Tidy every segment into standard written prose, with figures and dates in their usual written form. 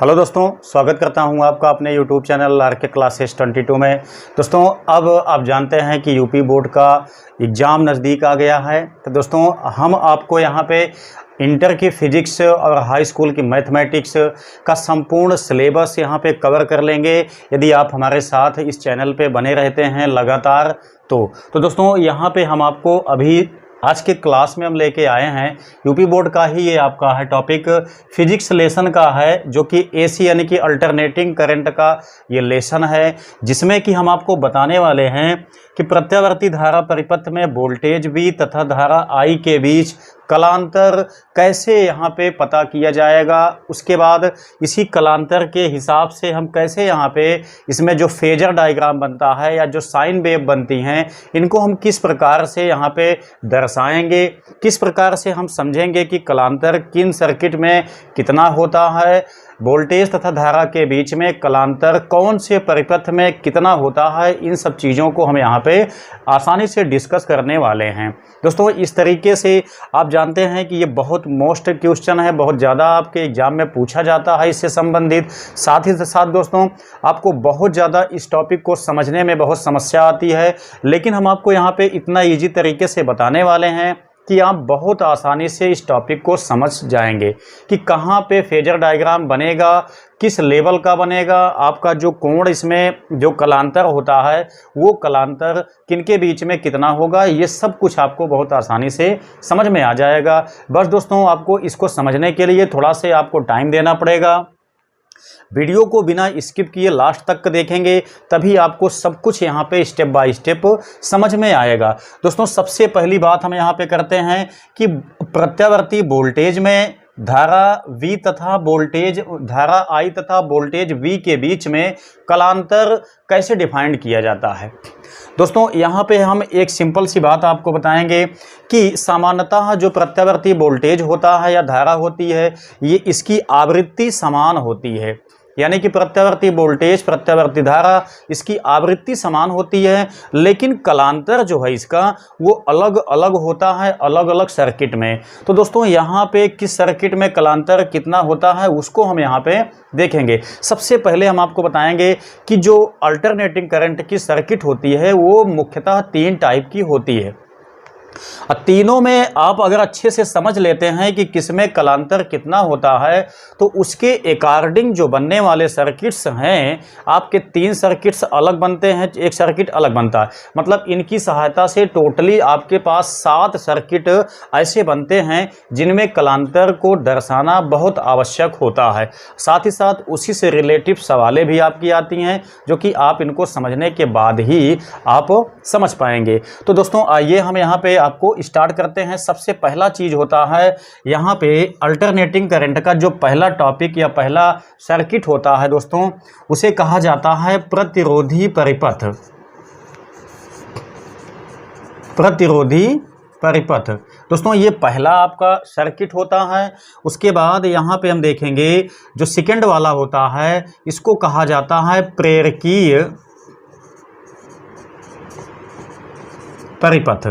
Hello दोस्तों, स्वागत करता हूं आपका अपने YouTube चैनल आर के क्लासेस 22 में। दोस्तों, अब आप जानते हैं कि यूपी बोर्ड का एग्ज़ाम नज़दीक आ गया है। तो दोस्तों, हम आपको यहां पे इंटर की फ़िज़िक्स और हाई स्कूल की मैथमेटिक्स का संपूर्ण सिलेबस यहां पे कवर कर लेंगे, यदि आप हमारे साथ इस चैनल पे बने रहते हैं लगातार। तो दोस्तों, यहाँ पे हम आपको अभी आज के क्लास में हम लेके आए हैं यूपी बोर्ड का ही ये आपका है टॉपिक, फिजिक्स लेसन का है, जो कि एसी यानी कि अल्टरनेटिंग करंट का ये लेसन है, जिसमें कि हम आपको बताने वाले हैं कि प्रत्यावर्ती धारा परिपथ में वोल्टेज V तथा धारा I के बीच कलांतर कैसे यहाँ पे पता किया जाएगा। उसके बाद इसी कलांतर के हिसाब से हम कैसे यहाँ पे इसमें जो फेजर डायग्राम बनता है या जो साइन वेव बनती हैं, इनको हम किस प्रकार से यहाँ पे दर्शाएंगे, किस प्रकार से हम समझेंगे कि कलांतर किन सर्किट में कितना होता है, वोल्टेज तथा धारा के बीच में कलांतर कौन से परिपथ में कितना होता है। इन सब चीज़ों को हम यहाँ पे आसानी से डिस्कस करने वाले हैं। दोस्तों, इस तरीके से आप जानते हैं कि ये बहुत मोस्ट क्वेश्चन है, बहुत ज़्यादा आपके एग्जाम में पूछा जाता है इससे संबंधित। साथ ही साथ दोस्तों, आपको बहुत ज़्यादा इस टॉपिक को समझने में बहुत समस्या आती है, लेकिन हम आपको यहाँ पे इतना ईजी तरीके से बताने वाले हैं कि आप बहुत आसानी से इस टॉपिक को समझ जाएंगे कि कहाँ पे फेजर डायग्राम बनेगा, किस लेवल का बनेगा, आपका जो कोण इसमें जो कलांतर होता है वो कलांतर किनके बीच में कितना होगा, ये सब कुछ आपको बहुत आसानी से समझ में आ जाएगा। बस दोस्तों, आपको इसको समझने के लिए थोड़ा सा आपको टाइम देना पड़ेगा। वीडियो को बिना स्किप किए लास्ट तक देखेंगे, तभी आपको सब कुछ यहाँ पे स्टेप बाय स्टेप समझ में आएगा। दोस्तों, सबसे पहली बात हम यहाँ पे करते हैं कि प्रत्यावर्ती वोल्टेज में धारा V तथा धारा I तथा वोल्टेज V के बीच में कलांतर कैसे डिफाइंड किया जाता है। दोस्तों, यहाँ पे हम एक सिंपल सी बात आपको बताएंगे कि सामान्यतः जो प्रत्यावर्ती वोल्टेज होता है या धारा होती है, ये इसकी आवृत्ति समान होती है, यानी कि प्रत्यावर्ती वोल्टेज प्रत्यावर्ती धारा इसकी आवृत्ति समान होती है, लेकिन कलांतर जो है इसका वो अलग अलग होता है अलग अलग सर्किट में। तो दोस्तों, यहाँ पे किस सर्किट में कलांतर कितना होता है उसको हम यहाँ पे देखेंगे। सबसे पहले हम आपको बताएंगे कि जो अल्टरनेटिंग करंट की सर्किट होती है वो मुख्यतः 3 टाइप की होती है। तीनों में आप अगर अच्छे से समझ लेते हैं कि किसमें कलांतर कितना होता है, तो उसके अकॉर्डिंग जो बनने वाले सर्किट्स हैं, आपके 3 सर्किट्स अलग बनते हैं, एक सर्किट अलग बनता है। मतलब इनकी सहायता से टोटली आपके पास 7 सर्किट ऐसे बनते हैं जिनमें कलांतर को दर्शाना बहुत आवश्यक होता है। साथ ही साथ उसी से रिलेटिव सवालें भी आपकी आती हैं, जो कि आप इनको समझने के बाद ही आप समझ पाएंगे। तो दोस्तों, आइए हम यहाँ पे आपको स्टार्ट करते हैं। सबसे पहला चीज होता है यहाँ पे अल्टरनेटिंग करंट का जो पहला टॉपिक या पहला सर्किट होता है दोस्तों, उसे कहा जाता है प्रतिरोधी परिपथ। प्रतिरोधी परिपथ दोस्तों, ये पहला आपका सर्किट होता है। उसके बाद यहाँ पे हम देखेंगे जो सेकंड वाला होता है, इसको कहा जाता है प्रेरकीय परिपथ।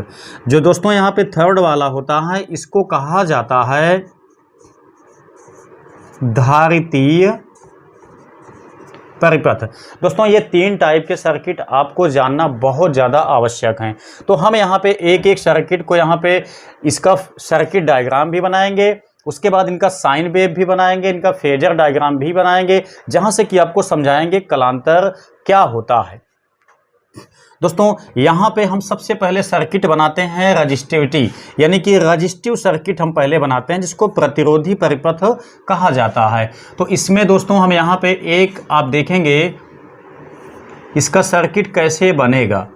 जो दोस्तों यहाँ पे थर्ड वाला होता है, इसको कहा जाता है धारितीय परिपथ। दोस्तों, ये 3 टाइप के सर्किट आपको जानना बहुत ज़्यादा आवश्यक हैं। तो हम यहाँ पे एक एक सर्किट को यहाँ पे इसका सर्किट डायग्राम भी बनाएंगे, उसके बाद इनका साइन वेव भी बनाएंगे, इनका फेजर डायग्राम भी बनाएंगे, जहाँ से कि आपको समझाएंगे कलांतर क्या होता है। दोस्तों, यहाँ पे हम सबसे पहले सर्किट बनाते हैं रजिस्टिविटी, यानी कि रजिस्टिव सर्किट हम पहले बनाते हैं, जिसको प्रतिरोधी परिपथ कहा जाता है। तो इसमें दोस्तों हम यहाँ पे एक आप देखेंगे इसका सर्किट कैसे बनेगा।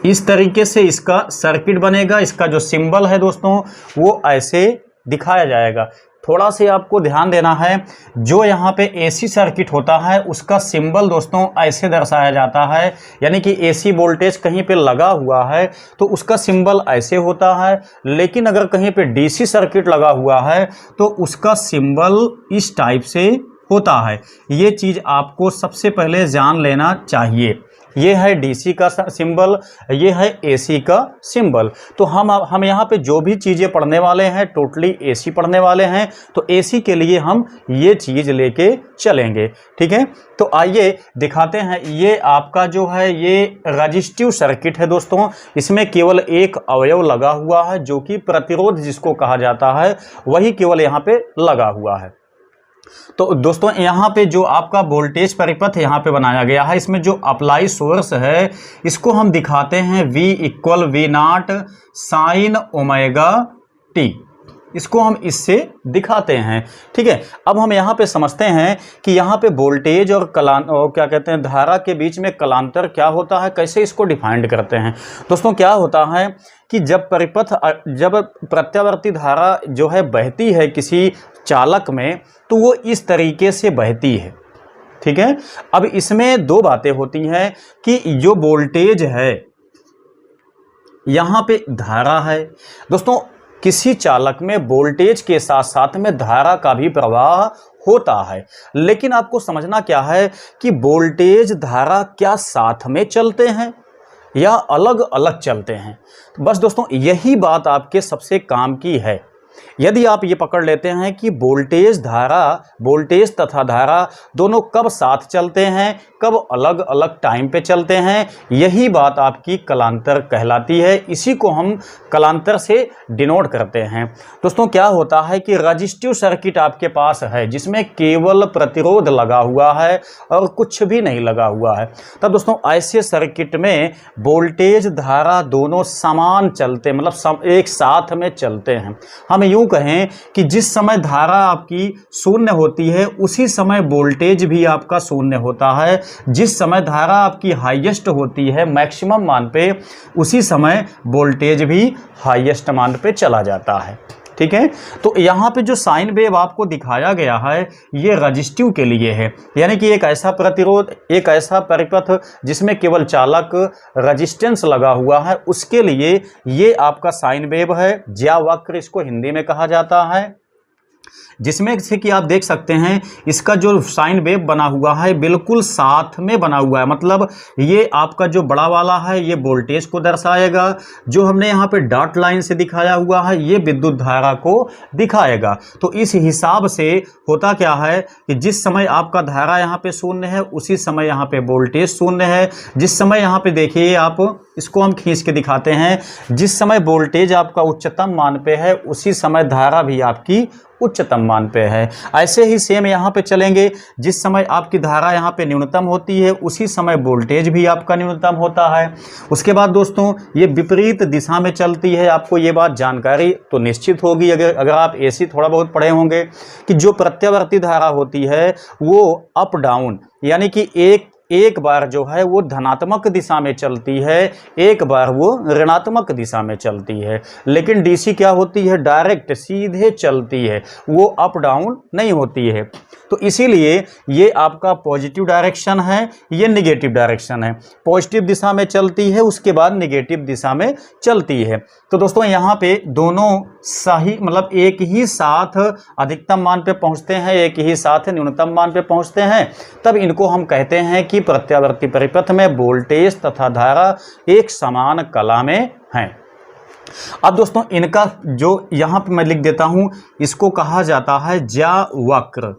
इस तरीके से इसका सर्किट बनेगा। इसका जो सिंबल है दोस्तों वो ऐसे दिखाया जाएगा। थोड़ा से आपको ध्यान देना है, जो यहाँ पे एसी सर्किट होता है उसका सिंबल दोस्तों ऐसे दर्शाया जाता है, यानी कि एसी वोल्टेज कहीं पे लगा हुआ है तो उसका सिंबल ऐसे होता है, लेकिन अगर कहीं पे डीसी सर्किट लगा हुआ है तो उसका सिंबल इस टाइप से होता है। ये चीज़ आपको सबसे पहले जान लेना चाहिए। ये है डीसी का सिंबल, ये है एसी का सिंबल। तो हम यहाँ पे जो भी चीज़ें पढ़ने वाले हैं टोटली एसी पढ़ने वाले हैं, तो एसी के लिए हम ये चीज़ लेके चलेंगे। ठीक है, तो आइए दिखाते हैं। ये आपका जो है ये रजिस्टिव सर्किट है दोस्तों, इसमें केवल एक अवयव लगा हुआ है जो कि प्रतिरोध जिसको कहा जाता है वही केवल यहाँ पे लगा हुआ है। तो दोस्तों यहाँ पे जो आपका वोल्टेज परिपथ यहाँ पे बनाया गया है, इसमें जो अप्लाई सोर्स है इसको हम दिखाते हैं V equal V0 sign omega T, इसको हम इससे दिखाते हैं। ठीक है, अब हम यहाँ पे समझते हैं कि यहाँ पे वोल्टेज और क्या कहते हैं धारा के बीच में कलांतर क्या होता है, कैसे इसको डिफाइंड करते हैं। दोस्तों क्या होता है कि जब प्रत्यावर्ती धारा जो है बहती है किसी चालक में, तो वो इस तरीके से बहती है। ठीक है, अब इसमें दो बातें होती हैं कि जो वोल्टेज है यहाँ पे धारा है। दोस्तों किसी चालक में वोल्टेज के साथ साथ में धारा का भी प्रवाह होता है, लेकिन आपको समझना क्या है कि वोल्टेज धारा क्या साथ में चलते हैं या अलग अलग चलते हैं। बस दोस्तों यही बात आपके सबसे काम की है। यदि आप ये पकड़ लेते हैं कि वोल्टेज तथा धारा दोनों कब साथ चलते हैं, कब अलग अलग टाइम पे चलते हैं, यही बात आपकी कलांतर कहलाती है। इसी को हम कलांतर से डिनोट करते हैं। दोस्तों क्या होता है कि रजिस्टिव सर्किट आपके पास है जिसमें केवल प्रतिरोध लगा हुआ है और कुछ भी नहीं लगा हुआ है, तब दोस्तों ऐसे सर्किट में वोल्टेज धारा दोनों समान चलते, मतलब एक साथ में चलते हैं। हम यूं कहें कि जिस समय धारा आपकी शून्य होती है उसी समय वोल्टेज भी आपका शून्य होता है। जिस समय धारा आपकी हाईएस्ट होती है मैक्सिमम मान पे, उसी समय वोल्टेज भी हाईएस्ट मान पे चला जाता है। ठीक है, तो यहाँ पे जो साइन वेव आपको दिखाया गया है ये रजिस्टिव के लिए है, यानी कि एक ऐसा प्रतिरोध, एक ऐसा परिपथ जिसमें केवल चालक रजिस्टेंस लगा हुआ है, उसके लिए ये आपका साइन वेव है। ज्या वक्र इसको हिंदी में कहा जाता है, जिसमें से कि आप देख सकते हैं इसका जो साइन वेव बना हुआ है बिल्कुल साथ में बना हुआ है। मतलब ये आपका जो बड़ा वाला है ये वोल्टेज को दर्शाएगा, जो हमने यहाँ पे डॉट लाइन से दिखाया हुआ है ये विद्युत धारा को दिखाएगा। तो इस हिसाब से होता क्या है कि जिस समय आपका धारा यहाँ पे शून्य है उसी समय यहाँ पे वोल्टेज शून्य है। जिस समय यहाँ पे देखिए, आप इसको हम खींच के दिखाते हैं, जिस समय वोल्टेज आपका उच्चतम मान पे है उसी समय धारा भी आपकी उच्चतम मान पे है। ऐसे ही सेम यहाँ पे चलेंगे, जिस समय आपकी धारा यहाँ पे न्यूनतम होती है उसी समय वोल्टेज भी आपका न्यूनतम होता है। उसके बाद दोस्तों ये विपरीत दिशा में चलती है। आपको ये बात जानकारी तो निश्चित होगी अगर आप एसी थोड़ा बहुत पढ़े होंगे कि जो प्रत्यावर्ती धारा होती है वो अप डाउन, यानी कि एक बार जो है वो धनात्मक दिशा में चलती है, एक बार वो ऋणात्मक दिशा में चलती है। लेकिन डीसी क्या होती है, डायरेक्ट सीधे चलती है, वो अप डाउन नहीं होती है। तो इसीलिए ये आपका पॉजिटिव डायरेक्शन है, ये निगेटिव डायरेक्शन है। पॉजिटिव दिशा में चलती है, उसके बाद निगेटिव दिशा में चलती है। तो दोस्तों यहाँ पे दोनों सही, मतलब एक ही साथ अधिकतम मान पे पहुँचते हैं, एक ही साथ न्यूनतम मान पे पहुँचते हैं, तब इनको हम कहते हैं कि प्रत्यावर्ती परिपथ में वोल्टेज तथा धारा एक समान कला में हैं। अब दोस्तों इनका जो यहाँ पे मैं लिख देता हूँ, इसको कहा जाता है ज्या वक्र।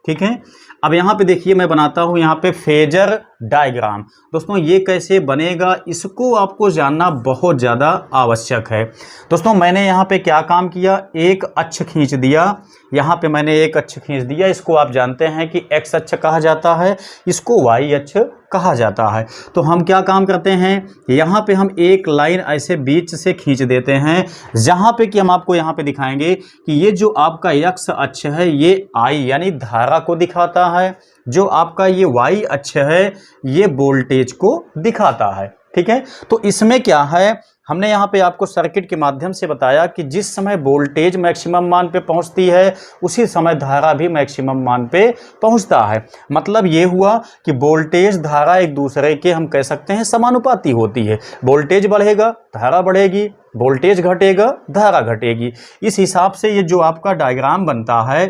ठीक है, अब यहाँ पे देखिए मैं बनाता हूँ यहाँ पे फेजर डायग्राम। दोस्तों ये कैसे बनेगा इसको आपको जानना बहुत ज़्यादा आवश्यक है। दोस्तों मैंने यहाँ पे क्या काम किया, एक अक्ष खींच दिया, यहाँ पे मैंने एक अक्ष खींच दिया, इसको आप जानते हैं कि एक्स अक्ष कहा जाता है, इसको वाई अक्ष कहा जाता है। तो हम क्या काम करते हैं, यहाँ पे हम एक लाइन ऐसे बीच से खींच देते हैं, जहाँ पे कि हम आपको यहाँ पे दिखाएंगे कि ये जो आपका एक्स अक्ष है ये आई यानी धारा को दिखाता है, जो आपका ये वाई अक्ष है ये वोल्टेज को दिखाता है। ठीक है, तो इसमें क्या है, हमने यहाँ पे आपको सर्किट के माध्यम से बताया कि जिस समय वोल्टेज मैक्सिमम मान पे पहुँचती है उसी समय धारा भी मैक्सिमम मान पे पहुँचता है। मतलब ये हुआ कि वोल्टेज धारा एक दूसरे के हम कह सकते हैं समानुपाती होती है। वोल्टेज बढ़ेगा धारा बढ़ेगी, वोल्टेज घटेगा धारा घटेगी। इस हिसाब से ये जो आपका डायग्राम बनता है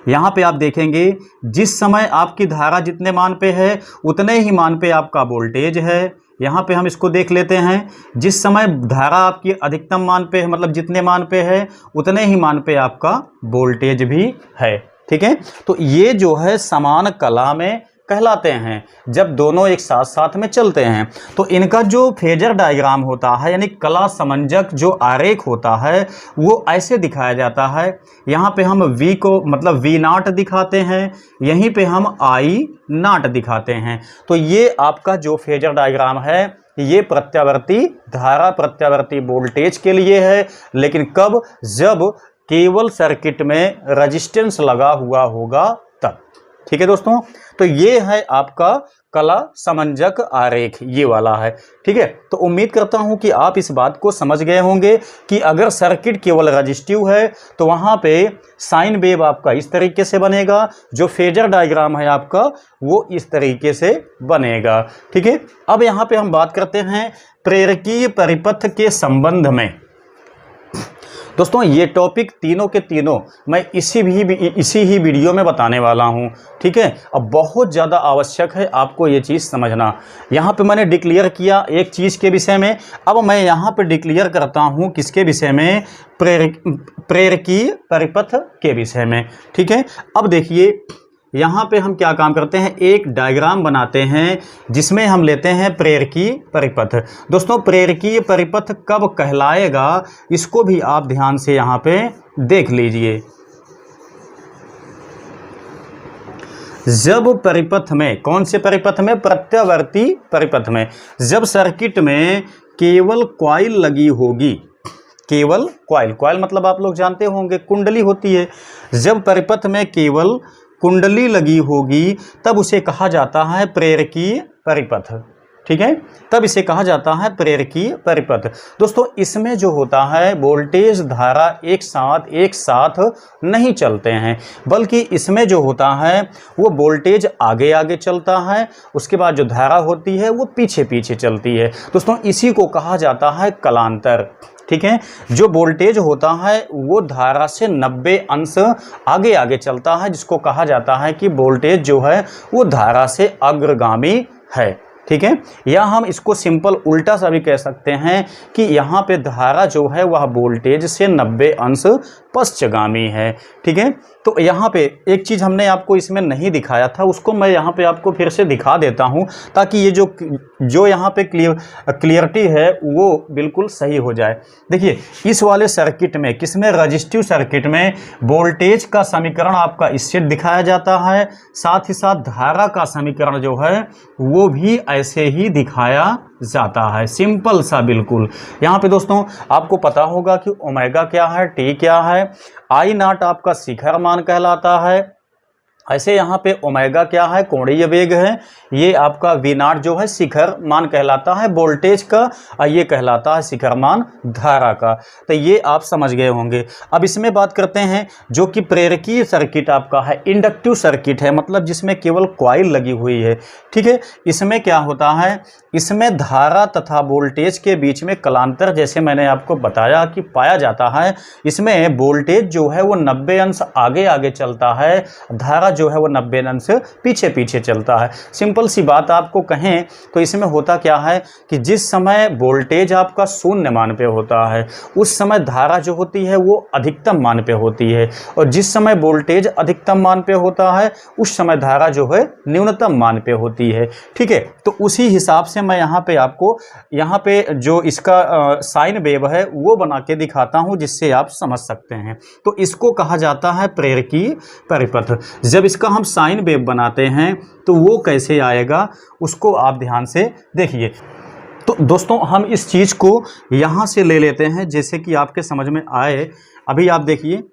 यहाँ पे आप देखेंगे जिस समय आपकी धारा जितने मान पे है उतने ही मान पे आपका वोल्टेज है। यहाँ पे हम इसको देख लेते हैं, जिस समय धारा आपकी अधिकतम मान पे है, मतलब जितने मान पे है उतने ही मान पे आपका वोल्टेज भी है। ठीक है, तो ये जो है समान कला में कहलाते हैं जब दोनों एक साथ साथ में चलते हैं। तो इनका जो फेजर डायग्राम होता है यानी कला समंजक जो आरेख होता है वो ऐसे दिखाया जाता है। यहाँ पे हम V को मतलब V0 दिखाते हैं, यहीं पे हम I0 दिखाते हैं। तो ये आपका जो फेजर डायग्राम है ये प्रत्यावर्ती धारा प्रत्यावर्ती वोल्टेज के लिए है, लेकिन कब? जब केवल सर्किट में रेजिस्टेंस लगा हुआ होगा तब। ठीक है दोस्तों, तो ये है आपका कला समंजक आरेख, ये वाला है। ठीक है, तो उम्मीद करता हूं कि आप इस बात को समझ गए होंगे कि अगर सर्किट केवल रेजिस्टिव है तो वहां पे साइन वेव आपका इस तरीके से बनेगा, जो फेजर डायग्राम है आपका वो इस तरीके से बनेगा। ठीक है, अब यहां पे हम बात करते हैं प्रेरकीय परिपथ के संबंध में। दोस्तों ये टॉपिक तीनों के तीनों मैं इसी ही वीडियो में बताने वाला हूं। ठीक है, अब बहुत ज़्यादा आवश्यक है आपको ये चीज़ समझना। यहाँ पे मैंने डिक्लेयर किया एक चीज़ के विषय में, अब मैं यहाँ पे डिक्लेयर करता हूँ किसके विषय में? प्रेरकीय परिपथ के विषय में। ठीक है, अब देखिए यहाँ पे हम क्या काम करते हैं, एक डायग्राम बनाते हैं जिसमें हम लेते हैं प्रेरकीय परिपथ। दोस्तों प्रेरकीय परिपथ कब कहलाएगा इसको भी आप ध्यान से यहाँ पे देख लीजिए। जब परिपथ में, कौन से परिपथ में? प्रत्यावर्ती परिपथ में। जब सर्किट में केवल कॉइल लगी होगी, केवल कॉइल मतलब आप लोग जानते होंगे कुंडली होती है। जब परिपथ में केवल कुंडली लगी होगी तब उसे कहा जाता है प्रेरकीय परिपथ। ठीक है, तब इसे कहा जाता है प्रेरकीय परिपथ। दोस्तों इसमें जो होता है वोल्टेज धारा एक साथ नहीं चलते हैं, बल्कि इसमें जो होता है वो वोल्टेज आगे आगे चलता है, उसके बाद जो धारा होती है वो पीछे पीछे चलती है। दोस्तों इसी को कहा जाता है कलांतर। ठीक है, जो वोल्टेज होता है वो धारा से 90 अंश आगे आगे चलता है, जिसको कहा जाता है कि वोल्टेज जो है वो धारा से अग्रगामी है। ठीक है, या हम इसको सिंपल उल्टा सा भी कह सकते हैं कि यहाँ पे धारा जो है वह वोल्टेज से 90 अंश पश्चगामी है। ठीक है, तो यहाँ पे एक चीज़ हमने आपको इसमें नहीं दिखाया था, उसको मैं यहाँ पे आपको फिर से दिखा देता हूँ ताकि ये जो यहाँ पे क्लियरिटी है वो बिल्कुल सही हो जाए। देखिए इस वाले सर्किट में, किसमें? रजिस्टिव सर्किट में वोल्टेज का समीकरण आपका इससे दिखाया जाता है, साथ ही साथ धारा का समीकरण जो है वो भी ऐसे ही दिखाया जाता है, सिंपल सा बिल्कुल। यहाँ पे दोस्तों आपको पता होगा कि ओमेगा क्या है, टी क्या है, I0 आपका शिखर मान कहलाता है। ऐसे यहाँ पे ओमेगा क्या है? कोणीय वेग है। ये आपका V0 जो है शिखर मान कहलाता है वोल्टेज का, और ये कहलाता है शिखर मान धारा का। तो ये आप समझ गए होंगे। अब इसमें बात करते हैं जो कि प्रेरकीय सर्किट आपका है, इंडक्टिव सर्किट है, मतलब जिसमें केवल कॉइल लगी हुई है। ठीक है, इसमें क्या होता है, इसमें धारा तथा वोल्टेज के बीच में कलांतर, जैसे मैंने आपको बताया कि पाया जाता है। इसमें वोल्टेज जो है वो 90 अंश आगे आगे चलता है, धारा जो है वो 90 अंश पीछे पीछे चलता है। सिंपल सी बात आपको कहें तो इसमें होता क्या है कि जिस समय वोल्टेज आपका शून्य मान पे होता है उस समय धारा जो होती है वो अधिकतम मान पे होती है, और जिस समय वोल्टेज अधिकतम मान पे होता है उस समय धारा जो है न्यूनतम मान पे होती है। ठीक है, तो उसी हिसाब से मैं यहाँ पे आपको यहाँ पे जो इसका साइन वेव है वो बना के दिखाता हूँ जिससे आप समझ सकते हैं। तो इसको कहा जाता है प्रेरकीय परिपथ। जब इसका हम साइन वेव बनाते हैं तो वो कैसे आएगा उसको आप ध्यान से देखिए। तो दोस्तों हम इस चीज़ को यहाँ से ले लेते हैं जैसे कि आपके समझ में आए। अभी आप देखिए,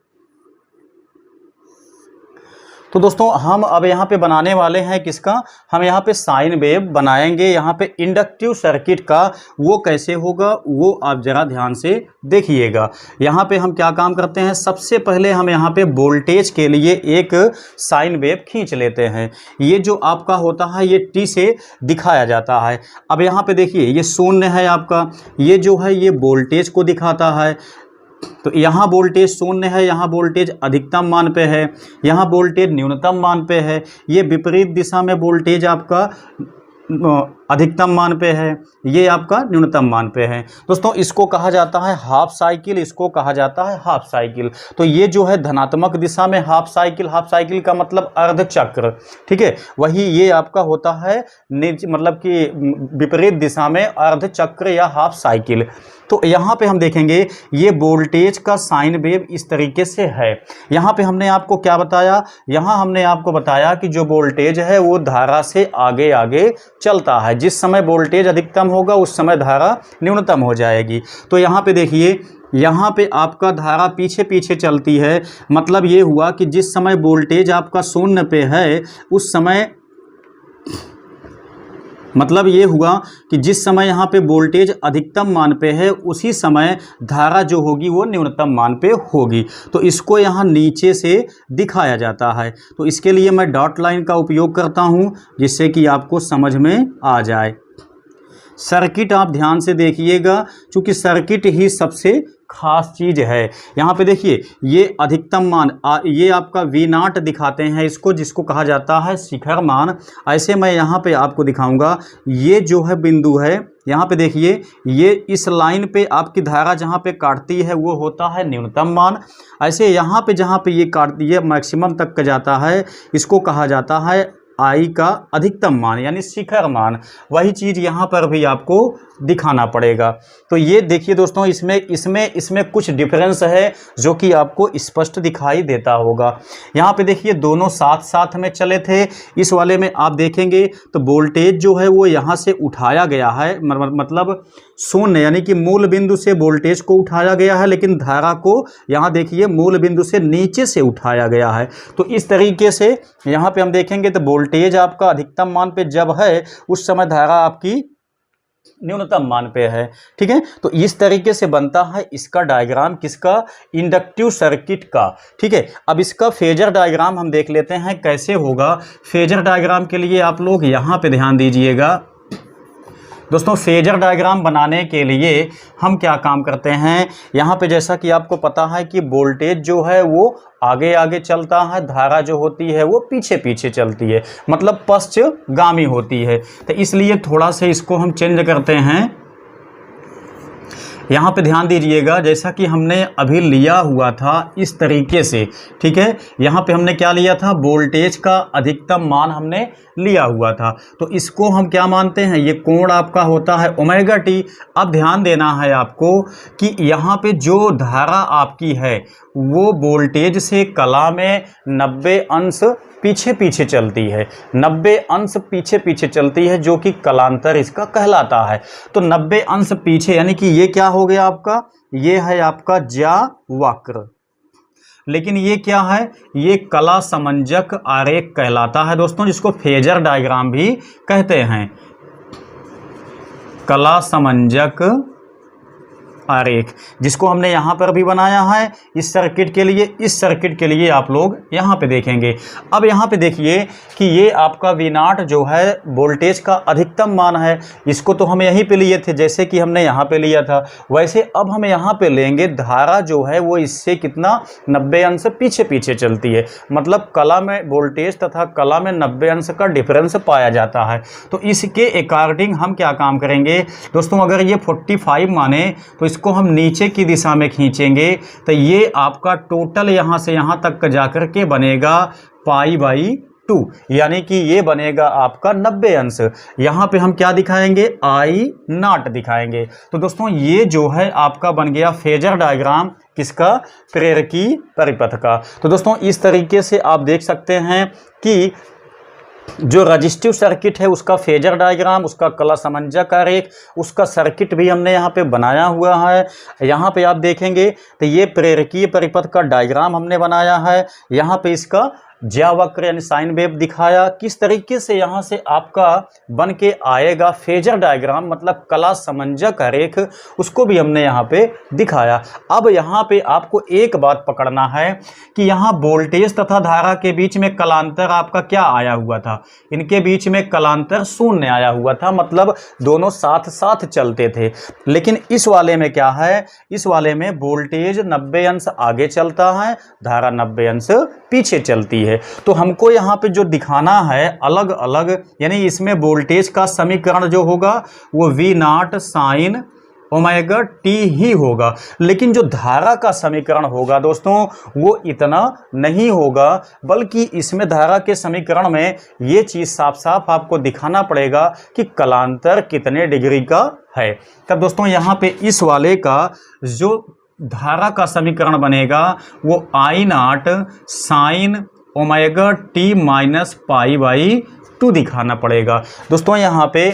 तो दोस्तों हम अब यहाँ पे बनाने वाले हैं किसका, हम यहाँ पे साइन वेव बनाएंगे यहाँ पे इंडक्टिव सर्किट का। वो कैसे होगा वो आप ज़रा ध्यान से देखिएगा। यहाँ पे हम क्या काम करते हैं, सबसे पहले हम यहाँ पे वोल्टेज के लिए एक साइन वेव खींच लेते हैं। ये जो आपका होता है ये टी से दिखाया जाता है। अब यहाँ पे देखिए ये शून्य है आपका, ये जो है ये वोल्टेज को दिखाता है, तो यहाँ वोल्टेज शून्य है, यहाँ वोल्टेज अधिकतम मान पे है, यहाँ वोल्टेज न्यूनतम मान पे है, ये विपरीत दिशा में वोल्टेज आपका अधिकतम मान पे है, ये आपका न्यूनतम मान पे है। दोस्तों इसको कहा जाता है हाफ साइकिल, इसको कहा जाता है हाफ साइकिल। तो ये जो है धनात्मक दिशा में हाफ साइकिल का मतलब अर्ध चक्र, ठीक है। वही ये आपका होता है मतलब कि विपरीत दिशा में अर्ध चक्र या हाफ साइकिल। तो यहाँ पे हम देखेंगे ये वोल्टेज का साइन वेव इस तरीके से है। यहाँ पे हमने आपको क्या बताया, यहाँ हमने आपको बताया कि जो वोल्टेज है वो धारा से आगे आगे चलता है। जिस समय वोल्टेज अधिकतम होगा उस समय धारा न्यूनतम हो जाएगी। तो यहाँ पे देखिए, यहाँ पे आपका धारा पीछे पीछे चलती है। मतलब ये हुआ कि जिस समय वोल्टेज आपका शून्य पे है उस समय, मतलब ये हुआ कि जिस समय यहाँ पे वोल्टेज अधिकतम मान पे है उसी समय धारा जो होगी वो न्यूनतम मान पे होगी। तो इसको यहाँ नीचे से दिखाया जाता है। तो इसके लिए मैं डॉट लाइन का उपयोग करता हूँ जिससे कि आपको समझ में आ जाए। सर्किट आप ध्यान से देखिएगा, क्योंकि सर्किट ही सबसे खास चीज़ है। यहाँ पे देखिए ये अधिकतम मान, ये आपका V0 दिखाते हैं इसको, जिसको कहा जाता है शिखर मान। ऐसे मैं यहाँ पे आपको दिखाऊंगा, ये जो है बिंदु है, यहाँ पे देखिए ये इस लाइन पे आपकी धारा जहाँ पे काटती है वो होता है न्यूनतम मान। ऐसे यहाँ पे जहाँ पे ये काटती है मैक्सिमम तक का जाता है, इसको कहा जाता है आई का अधिकतम मान यानी शिखर मान। वही चीज़ यहाँ पर भी आपको दिखाना पड़ेगा। तो ये देखिए दोस्तों, इसमें कुछ डिफरेंस है जो कि आपको स्पष्ट दिखाई देता होगा। यहाँ पे देखिए दोनों साथ साथ में चले थे। इस वाले में आप देखेंगे तो वोल्टेज जो है वो यहाँ से उठाया गया है, मतलब शून्य यानी कि मूल बिंदु से वोल्टेज को उठाया गया है, लेकिन धारा को यहाँ देखिए मूल बिंदु से नीचे से उठाया गया है। तो इस तरीके से यहाँ पे हम देखेंगे तो वोल्टेज आपका अधिकतम मान पे जब है उस समय धारा आपकी न्यूनतम मान पे है, ठीक है। तो इस तरीके से बनता है इसका डायग्राम, किसका, इंडक्टिव सर्किट का, ठीक है। अब इसका फेजर डायग्राम हम देख लेते हैं कैसे होगा। फेजर डायग्राम के लिए आप लोग यहाँ पे ध्यान दीजिएगा। दोस्तों फेजर डायग्राम बनाने के लिए हम क्या काम करते हैं, यहाँ पे जैसा कि आपको पता है कि वोल्टेज जो है वो आगे आगे चलता है, धारा जो होती है वो पीछे पीछे चलती है, मतलब पश्चगामी होती है। तो इसलिए थोड़ा सा इसको हम चेंज करते हैं। यहाँ पे ध्यान दीजिएगा, जैसा कि हमने अभी लिया हुआ था इस तरीके से, ठीक है। यहाँ पे हमने क्या लिया था, वोल्टेज का अधिकतम मान हमने लिया हुआ था। तो इसको हम क्या मानते हैं, ये कोण आपका होता है ओमेगा टी। अब ध्यान देना है आपको कि यहाँ पे जो धारा आपकी है वो वोल्टेज से कला में 90 अंश पीछे पीछे चलती है, 90 अंश पीछे पीछे चलती है, जो कि कलांतर इसका कहलाता है। तो 90 अंश पीछे यानी कि ये क्या हो गया आपका, ये है आपका ज्या वक्र। लेकिन ये क्या है, ये कला समंजक आरेख कहलाता है दोस्तों, जिसको फेजर डायग्राम भी कहते हैं। कला समंजक आरेख, जिसको हमने यहाँ पर भी बनाया है इस सर्किट के लिए। इस सर्किट के लिए आप लोग यहाँ पे देखेंगे। अब यहाँ पे देखिए कि ये आपका V0 जो है वोल्टेज का अधिकतम मान है। इसको तो हम यहीं पे लिए थे, जैसे कि हमने यहाँ पे लिया था, वैसे अब हम यहाँ पे लेंगे धारा जो है वो इससे कितना 90 अंश पीछे पीछे चलती है, मतलब कला में वोल्टेज तथा कला में 90 अंश का डिफरेंस पाया जाता है। तो इसके अकॉर्डिंग हम क्या काम करेंगे दोस्तों, अगर ये 45 माने तो इसको हम नीचे की दिशा में खींचेंगे तो ये आपका टोटल यहाँ से यहाँ तक जाकर के बनेगा π/2, यानी कि ये बनेगा आपका 90 अंश। यहाँ पे हम क्या दिखाएंगे, I0 दिखाएंगे। तो दोस्तों ये जो है आपका बन गया फेजर डायग्राम, किसका, प्रेरकी परिपथ का। तो दोस्तों इस तरीके से आप देख सकते हैं कि जो रजिस्टिव सर्किट है उसका फेजर डायग्राम, उसका कला समंजक आरेख, उसका सर्किट भी हमने यहाँ पे बनाया हुआ है। यहाँ पे आप देखेंगे तो ये प्रेरकीय परिपथ का डायग्राम हमने बनाया है। यहाँ पे इसका ज्यावक्र यानी साइन वेव दिखाया, किस तरीके से यहाँ से आपका बन के आएगा फेजर डायग्राम मतलब कला समंजक रेख, उसको भी हमने यहाँ पे दिखाया। अब यहाँ पे आपको एक बात पकड़ना है कि यहाँ वोल्टेज तथा धारा के बीच में कलांतर आपका क्या आया हुआ था, इनके बीच में कलांतर शून्य आया हुआ था, मतलब दोनों साथ साथ चलते थे। लेकिन इस वाले में क्या है, इस वाले में वोल्टेज 90 अंश आगे चलता है, धारा 90 अंश पीछे चलती है। तो हमको यहाँ पे जो दिखाना है अलग अलग, यानी इसमें वोल्टेज का समीकरण जो होगा वो V nought sine omega t ही होगा, लेकिन जो धारा का समीकरण होगा दोस्तों वो इतना नहीं होगा, बल्कि इसमें धारा के समीकरण में ये चीज़ साफ साफ आपको दिखाना पड़ेगा कि कलांतर कितने डिग्री का है। तब दोस्तों यहाँ पे इस वाले का जो धारा का समीकरण बनेगा वो I nought sine omega t minus pi by 2 दिखाना पड़ेगा। दोस्तों यहाँ पे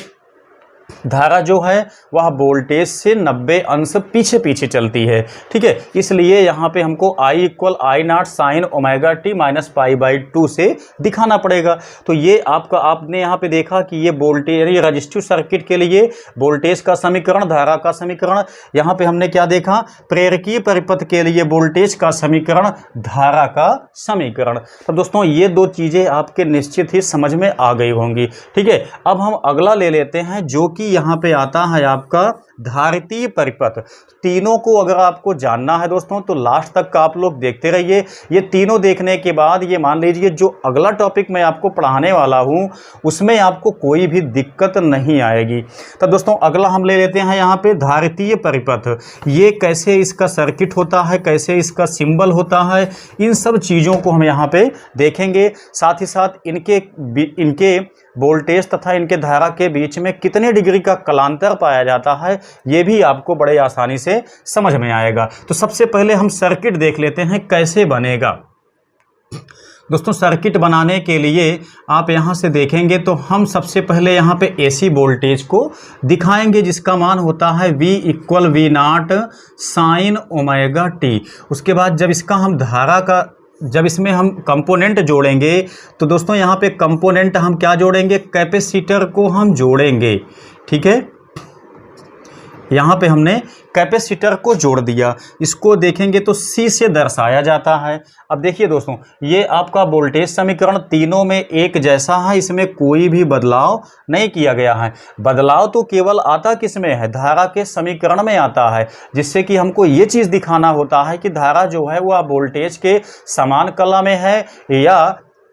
धारा जो है वह वोल्टेज से 90 अंश पीछे पीछे चलती है, ठीक है, इसलिए यहाँ पे हमको I equal I nought sine omega t minus pi by 2 से दिखाना पड़ेगा। तो ये आपने यहाँ पे देखा कि ये वोल्टेज यानी रजिस्टिव सर्किट के लिए वोल्टेज का समीकरण, धारा का समीकरण, यहाँ पे हमने क्या देखा, प्रेरकीय परिपथ के लिए वोल्टेज का समीकरण, धारा का समीकरण। तो दोस्तों ये दो चीज़ें आपके निश्चित ही समझ में आ गई होंगी, ठीक है। अब हम अगला ले लेते हैं जो कि यहाँ पे आता है आपका धारितीय परिपथ। तीनों को अगर आपको जानना है दोस्तों तो लास्ट तक का आप लोग देखते रहिए। ये तीनों देखने के बाद ये मान लीजिए जो अगला टॉपिक मैं आपको पढ़ाने वाला हूँ उसमें आपको कोई भी दिक्कत नहीं आएगी। तो दोस्तों अगला हम ले लेते हैं यहाँ पे धारितीय परिपथ। ये कैसे इसका सर्किट होता है, कैसे इसका सिंबल होता है, इन सब चीज़ों को हम यहाँ पे देखेंगे। साथ ही साथ इनके वोल्टेज तथा इनके धारा के बीच में कितने डिग्री का कलांतर पाया जाता है ये भी आपको बड़े आसानी से समझ में आएगा। तो सबसे पहले हम सर्किट देख लेते हैं कैसे बनेगा। दोस्तों सर्किट बनाने के लिए आप यहाँ से देखेंगे तो हम सबसे पहले यहाँ पे AC वोल्टेज को दिखाएंगे जिसका मान होता है V equal V nought sine omega T. उसके बाद जब इसका हम धारा का जब इसमें हम कंपोनेंट जोड़ेंगे तो दोस्तों यहाँ पे कंपोनेंट हम क्या जोड़ेंगे, कैपेसिटर को हम जोड़ेंगे, ठीक है। यहाँ पे हमने कैपेसिटर को जोड़ दिया, इसको देखेंगे तो C से दर्शाया जाता है। अब देखिए दोस्तों ये आपका वोल्टेज समीकरण तीनों में एक जैसा है, इसमें कोई भी बदलाव नहीं किया गया है। बदलाव तो केवल आता किस में है, धारा के समीकरण में आता है, जिससे कि हमको ये चीज़ दिखाना होता है कि धारा जो है वह वोल्टेज के समान कला में है या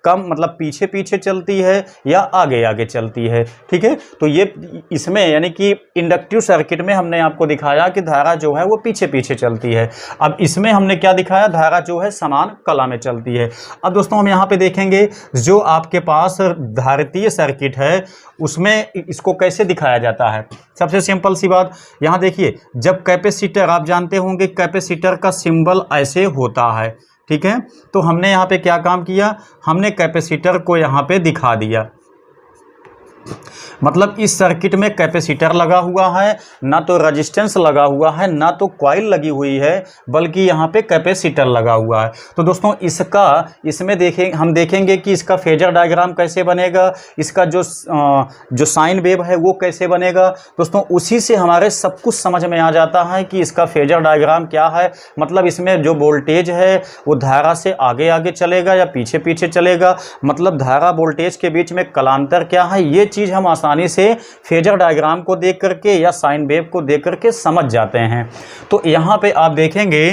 कम, मतलब पीछे पीछे चलती है या आगे आगे चलती है, ठीक है। तो ये इसमें यानी कि इंडक्टिव सर्किट में हमने आपको दिखाया कि धारा जो है वो पीछे पीछे चलती है। अब इसमें हमने क्या दिखाया, धारा जो है समान कला में चलती है। अब दोस्तों हम यहाँ पे देखेंगे जो आपके पास धारितीय सर्किट है उसमें इसको कैसे दिखाया जाता है। सबसे सिंपल सी बात यहाँ देखिए, जब कैपेसिटर, आप जानते होंगे कैपेसिटर का सिंबल ऐसे होता है, ठीक है। तो हमने यहाँ पे क्या काम किया, हमने कैपेसिटर को यहाँ पे दिखा दिया, मतलब इस सर्किट में कैपेसिटर लगा हुआ है, ना तो रेजिस्टेंस लगा हुआ है ना तो कॉइल लगी हुई है, बल्कि यहाँ पे कैपेसिटर लगा हुआ है। तो दोस्तों इसमें हम देखेंगे कि इसका फेजर डायग्राम कैसे बनेगा, इसका जो साइन वेव है वो कैसे बनेगा। दोस्तों उसी से हमारे सब कुछ समझ में आ जाता है कि इसका फेजर डायग्राम क्या है, मतलब इसमें जो वोल्टेज है वो धारा से आगे आगे चलेगा या पीछे पीछे चलेगा, मतलब धारा वोल्टेज के बीच में कलांतर क्या है, ये चीज़ हम आसानी से फेजर डायग्राम को देख करके या साइन वेव को देख करके समझ जाते हैं। तो यहाँ पे आप देखेंगे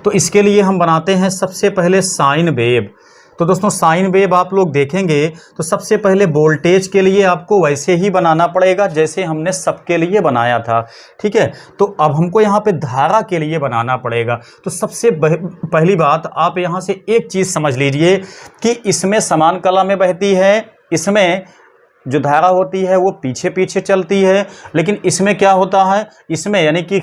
तो इसके लिए हम बनाते हैं सबसे पहले साइन वेव। तो दोस्तों साइन वेव आप लोग देखेंगे तो सबसे पहले वोल्टेज के लिए आपको वैसे ही बनाना पड़ेगा जैसे हमने सबके लिए बनाया था, ठीक है। तो अब हमको यहाँ पे धारा के लिए बनाना पड़ेगा। तो सबसे पहली बात आप यहाँ से एक चीज़ समझ लीजिए कि इसमें समान कला में बहती है, इसमें जो धारा होती है वो पीछे पीछे चलती है, लेकिन इसमें क्या होता है, इसमें यानी कि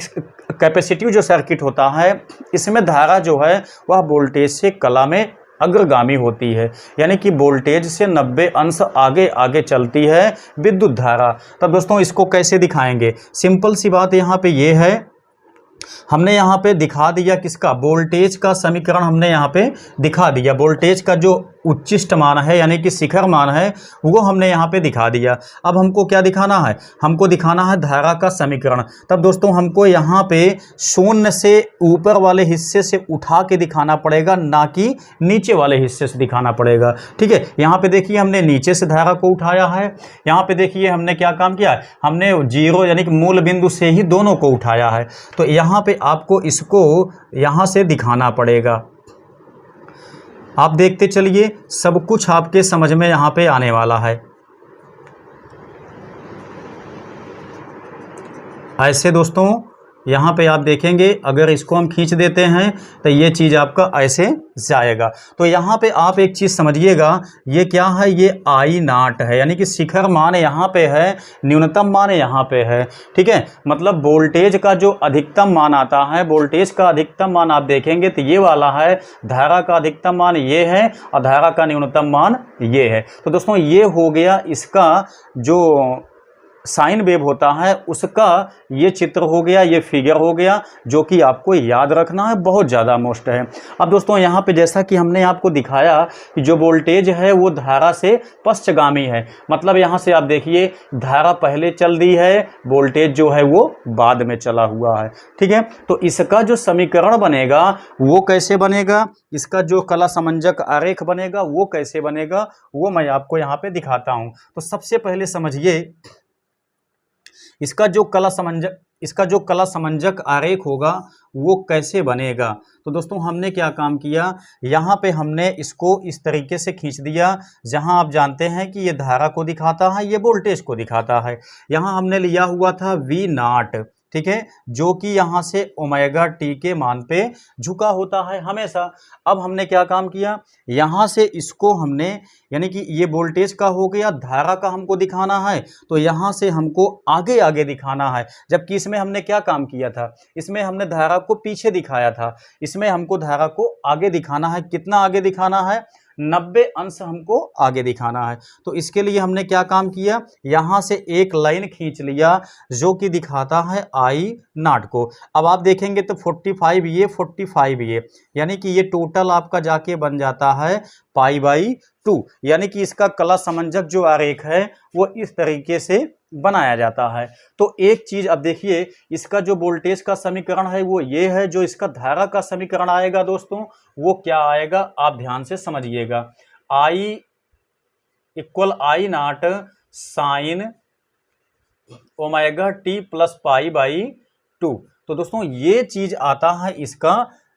कैपेसिटिव जो सर्किट होता है इसमें धारा जो है वह वोल्टेज से कला में अग्रगामी होती है, यानी कि वोल्टेज से 90 अंश आगे आगे चलती है विद्युत धारा। तब दोस्तों इसको कैसे दिखाएंगे, सिंपल सी बात यहाँ पे ये है, हमने यहाँ पे दिखा दिया किसका, वोल्टेज का समीकरण हमने यहाँ पे दिखा दिया। वोल्टेज का जो उच्चिष्ट मान है यानी कि शिखर मान है वो हमने यहाँ पे दिखा दिया। अब हमको क्या दिखाना है, हमको दिखाना है धारा का समीकरण। तब दोस्तों हमको यहाँ पे शून्य से ऊपर वाले हिस्से से उठा के दिखाना पड़ेगा, ना कि नीचे वाले हिस्से से दिखाना पड़ेगा। ठीक है, यहाँ पे देखिए हमने नीचे से धारा को उठाया है। यहाँ पे देखिए हमने क्या काम किया है, हमने जीरो यानी कि मूल बिंदु से ही दोनों को उठाया है। तो यहाँ पे आपको इसको यहाँ से दिखाना पड़ेगा। आप देखते चलिए, सब कुछ आपके समझ में यहाँ पे आने वाला है। ऐसे दोस्तों यहाँ पे आप देखेंगे, अगर इसको हम खींच देते हैं तो ये चीज़ आपका ऐसे जाएगा। तो यहाँ पे आप एक चीज़ समझिएगा, ये क्या है, ये आई नाट है, यानी कि शिखर मान यहाँ पे है, न्यूनतम मान यहाँ पे है। ठीक है, मतलब वोल्टेज का जो अधिकतम मान आता है, वोल्टेज का अधिकतम मान आप देखेंगे तो ये वाला है, धारा का अधिकतम मान ये है और धारा का न्यूनतम मान ये है। तो दोस्तों ये हो गया इसका जो साइन वेव होता है उसका ये चित्र हो गया, ये फिगर हो गया, जो कि आपको याद रखना है, बहुत ज़्यादा मोस्ट है। अब दोस्तों यहाँ पे जैसा कि हमने आपको दिखाया कि जो वोल्टेज है वो धारा से पश्चगामी है, मतलब यहाँ से आप देखिए धारा पहले चल दी है, वोल्टेज जो है वो बाद में चला हुआ है। ठीक है, तो इसका जो समीकरण बनेगा वो कैसे बनेगा, इसका जो कला समंजक आरेख बनेगा वो कैसे बनेगा, वो मैं आपको यहाँ पे दिखाता हूँ। तो सबसे पहले समझिए इसका जो कला समंजक आरेख होगा वो कैसे बनेगा। तो दोस्तों हमने क्या काम किया, यहाँ पे हमने इसको इस तरीके से खींच दिया, जहाँ आप जानते हैं कि ये धारा को दिखाता है, ये वोल्टेज को दिखाता है। यहाँ हमने लिया हुआ था वी नाट, ठीक है, जो कि यहाँ से ओमेगा टी के मान पे झुका होता है हमेशा। अब हमने क्या काम किया, यहाँ से इसको हमने यानी कि ये वोल्टेज का हो गया, धारा का हमको दिखाना है तो यहाँ से हमको आगे आगे दिखाना है। जबकि इसमें हमने क्या काम किया था, इसमें हमने धारा को पीछे दिखाया था, इसमें हमको धारा को आगे दिखाना है। कितना आगे दिखाना है, 90 अंश हमको आगे दिखाना है। तो इसके लिए हमने क्या काम किया, यहाँ से एक लाइन खींच लिया जो कि दिखाता है आई नाट को। अब आप देखेंगे तो 45 ये 45 ये, यानी कि ये टोटल आपका जाके बन जाता है π/2, यानी कि इसका कला समंजक जो आरेख है वो इस तरीके से बनाया जाता है। तो एक चीज अब देखिए, इसका जो वोल्टेज का समीकरण है वो ये है, जो इसका धारा का समीकरण आएगा दोस्तों वो क्या आएगा, आप ध्यान से समझिएगा। I = I nought sine omega t plus π/2। तो दोस्तों ये चीज आता है इसका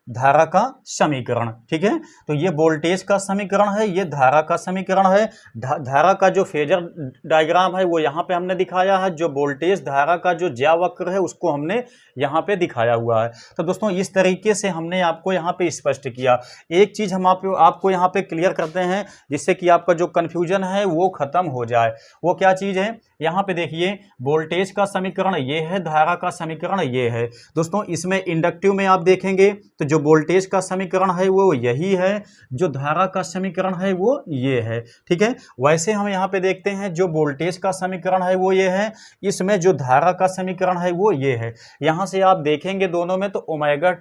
धारा का समीकरण। ठीक है, तो ये वोल्टेज का समीकरण है, ये धारा का समीकरण है। धारा का जो फेजर डायग्राम है वो यहाँ पे हमने दिखाया है, जो वोल्टेज धारा का जो ज्यावक्र है उसको हमने यहाँ पे दिखाया हुआ है। तो दोस्तों इस तरीके से हमने आपको यहाँ पे स्पष्ट किया। एक चीज हम आपको यहाँ पे क्लियर करते हैं जिससे कि आपका जो कन्फ्यूजन है वो खत्म हो जाए। वो क्या चीज है, यहाँ पे देखिए वोल्टेज का समीकरण ये है, धारा का समीकरण ये है। दोस्तों इसमें इंडक्टिव में आप देखेंगे तो जो वोल्टेज का समीकरण है वो यही है, जो धारा का समीकरण है वो ये है। ठीक है, वैसे हम यहाँ पे देखते हैं जो वोल्टेज का समीकरण है वो ये है, इसमें जो धारा का समीकरण है वो ये है। यहाँ से आप देखेंगे दोनों में तो ओमेगा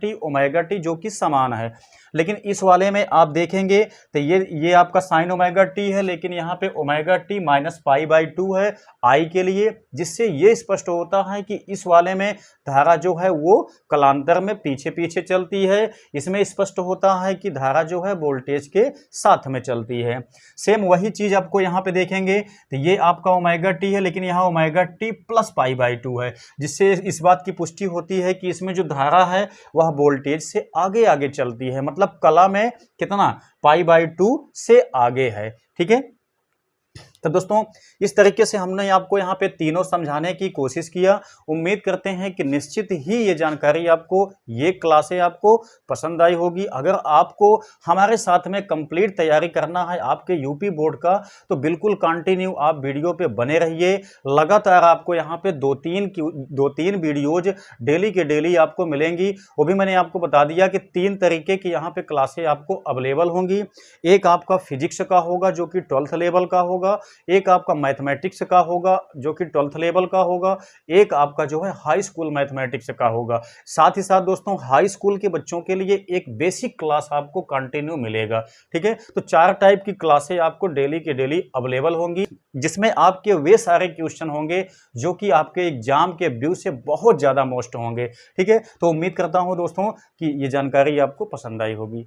टी जो कि समान है, लेकिन इस वाले में आप देखेंगे तो ये आपका साइन ओमेगा टी है, लेकिन यहाँ पे ओमेगा टी माइनस π/2 है आई के लिए, जिससे ये स्पष्ट होता है कि इस वाले में धारा जो है वो कलांतर में पीछे पीछे चलती है। इसमें स्पष्ट होता है कि धारा जो है वोल्टेज के साथ में चलती है। सेम वही चीज आपको यहाँ पे देखेंगे तो ये आपका ओमेगा टी है, लेकिन यहाँ ओमेगा टी प्लस π/2 है, जिससे इस बात की पुष्टि होती है कि इसमें जो धारा है वह वोल्टेज से आगे आगे चलती है, मतलब कला में कितना π/2 से आगे है। ठीक है, तो दोस्तों इस तरीके से हमने आपको यहाँ पे तीनों समझाने की कोशिश किया। उम्मीद करते हैं कि निश्चित ही ये जानकारी आपको, ये क्लासें आपको पसंद आई होगी। अगर आपको हमारे साथ में कंप्लीट तैयारी करना है आपके यूपी बोर्ड का तो बिल्कुल कंटिन्यू आप वीडियो पे बने रहिए। लगातार आपको यहाँ पे दो तीन वीडियोज डेली के डेली आपको मिलेंगी। वो भी मैंने आपको बता दिया कि 3 तरीके की यहाँ पे क्लासें आपको अवेलेबल होंगी। एक आपका फिजिक्स का होगा जो कि 12th लेवल का होगा, एक आपका मैथमेटिक्स का होगा जो कि 12th लेवल का होगा, एक आपका जो है हाई स्कूल मैथमेटिक्स का होगा। साथ ही साथ दोस्तों हाई स्कूल के बच्चों के लिए एक बेसिक क्लास आपको कंटिन्यू मिलेगा। ठीक है, तो 4 टाइप की क्लासें आपको डेली के डेली अवेलेबल होंगी, जिसमें आपके वे सारे क्वेश्चन होंगे जो कि आपके एग्जाम के व्यू से बहुत ज़्यादा मोस्ट होंगे। ठीक है, तो उम्मीद करता हूं दोस्तों कि ये जानकारी आपको पसंद आई होगी।